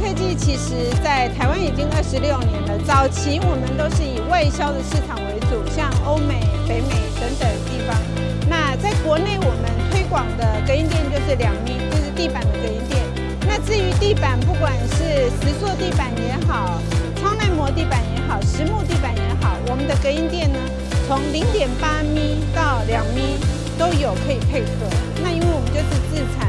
科技其实在台湾已经26年了。早期我们都是以外销的市场为主，像欧美、北美等等地方。那在国内我们推广的隔音垫就是2咪，就是地板的隔音垫。那至于地板，不管是石塑地板也好，超耐磨地板也好，实木地板也好，我们的隔音垫呢，从0.8咪到2咪都有可以配合。那因为我们就是自产。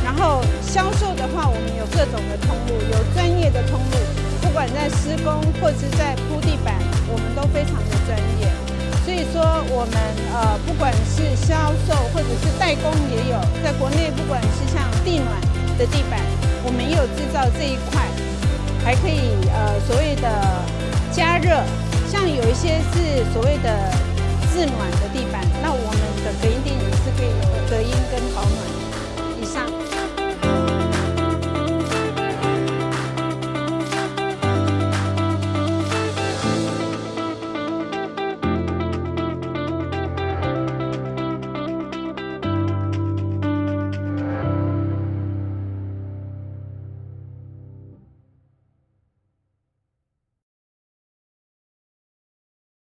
然后销售的话，我们有各种的通路，有专业的通路，不管在施工或是在铺地板，我们都非常的专业。所以说，我们不管是销售或者是代工也有，在国内不管是像地暖的地板，我们也有制造这一块，还可以所谓的加热，像有一些是所谓的自暖